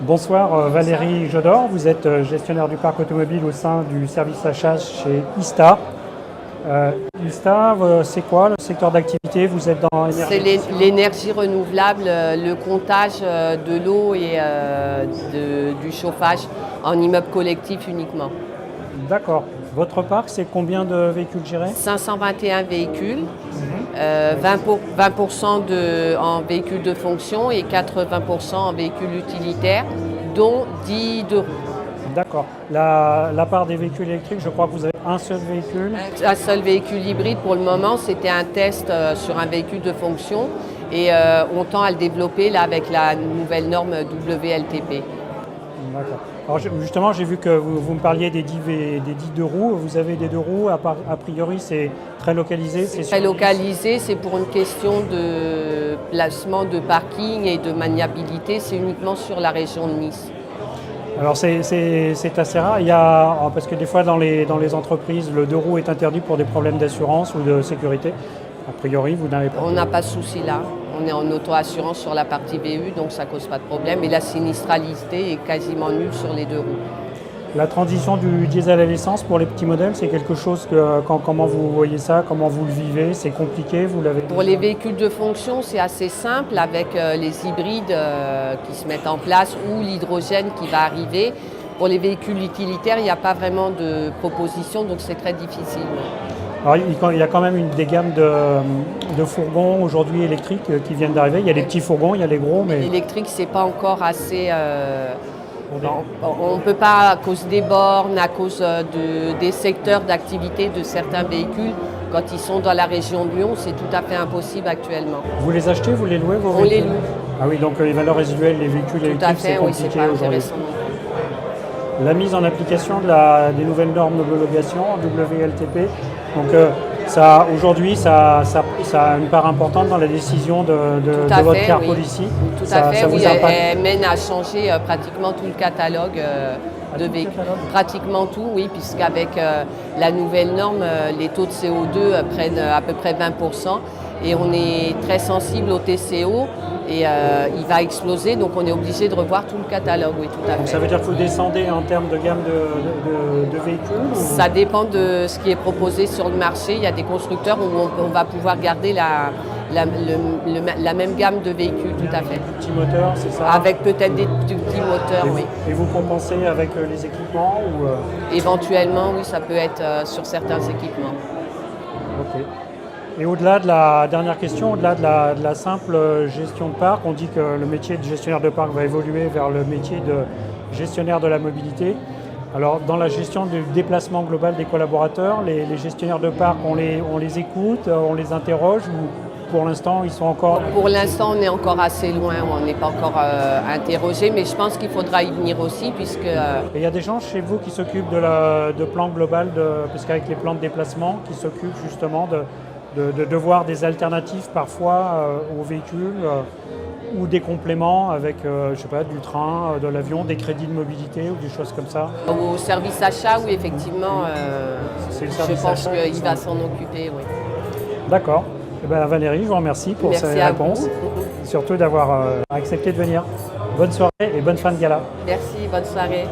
Bonsoir Valérie Jodor, vous êtes gestionnaire du parc automobile au sein du service achat chez ISTA. ISTA, c'est quoi le secteur d'activité? Vous êtes dans C'est l'énergie renouvelable, le comptage de l'eau et du chauffage en immeuble collectif uniquement. D'accord. Votre parc, c'est combien de véhicules gérés? 521 véhicules, 20% en véhicules de fonction et 80% en véhicules utilitaires, dont 10 de roues. D'accord. La part des véhicules électriques, je crois que vous avez un seul véhicule. Un seul véhicule hybride pour le moment, c'était un test sur un véhicule de fonction et on tend à le développer là avec la nouvelle norme WLTP. D'accord. Alors justement, j'ai vu que vous me parliez des 10 deux roues. Vous avez des deux roues, a priori c'est très localisé. C'est très localisé, c'est pour une question de placement de parking et de maniabilité, c'est uniquement sur la région de Nice. Alors c'est assez rare, parce que des fois dans les entreprises, le deux roues est interdit pour des problèmes d'assurance ou de sécurité. A priori, vous n'avez pas. On n'a pas de souci là. On est en auto-assurance sur la partie VU, donc ça ne cause pas de problème. Et la sinistralité est quasiment nulle sur les deux roues. La transition du diesel à l'essence pour les petits modèles, c'est quelque chose comment vous voyez ça, comment vous le vivez? C'est compliqué, vous l'avez? Pour les véhicules de fonction, c'est assez simple avec les hybrides qui se mettent en place ou l'hydrogène qui va arriver. Pour les véhicules utilitaires, il n'y a pas vraiment de proposition, donc c'est très difficile. Alors, il y a quand même des gammes de fourgons aujourd'hui électriques qui viennent d'arriver. Il y a les petits fourgons, il y a les gros. Mais l'électrique, c'est pas encore assez. On ne peut pas, à cause des bornes, à cause des secteurs d'activité de certains véhicules, quand ils sont dans la région de Lyon, c'est tout à fait impossible actuellement. Vous les achetez, vous les louez, vos véhicules? On les loue. Ah oui, donc les valeurs résiduelles, les véhicules électriques, c'est compliqué aujourd'hui. La mise en application des nouvelles normes d'homologation WLTP. Donc aujourd'hui, ça a une part importante dans la décision de votre car policy. Tout à fait, oui, elle mène à changer pratiquement tout le catalogue de véhicules. Pratiquement tout, oui, puisqu'avec la nouvelle norme, les taux de CO2 prennent à peu près 20%. Et on est très sensible au TCO et il va exploser, donc on est obligé de revoir tout le catalogue, oui, tout à fait. Donc ça veut dire que vous descendez en termes de gamme de véhicules? Ça dépend de ce qui est proposé sur le marché. Il y a des constructeurs où on va pouvoir garder la même gamme de véhicules, tout à fait. Des petits moteurs, c'est ça? Avec peut-être des petits moteurs, oui. Et vous compensez avec les équipements Éventuellement, oui, ça peut être sur certains équipements. Ok. Et au-delà de la dernière question, au-delà de la simple gestion de parc, on dit que le métier de gestionnaire de parc va évoluer vers le métier de gestionnaire de la mobilité. Alors, dans la gestion du déplacement global des collaborateurs, les gestionnaires de parc, on les écoute, on les interroge ou pour l'instant, ils sont encore... Pour l'instant, on est encore assez loin, on n'est pas encore interrogé, mais je pense qu'il faudra y venir aussi puisque... Il y a des gens chez vous qui s'occupent de plan global, puisqu'avec les plans de déplacement, qui s'occupent justement de voir des alternatives parfois aux véhicules ou des compléments avec, je sais pas, du train, de l'avion, des crédits de mobilité ou des choses comme ça. Au service achat, oui, effectivement, je pense qu'il va s'en occuper, oui. D'accord. Eh bien, Valérie, je vous remercie pour ces réponses, surtout d'avoir accepté de venir. Bonne soirée et bonne fin de gala. Merci, bonne soirée.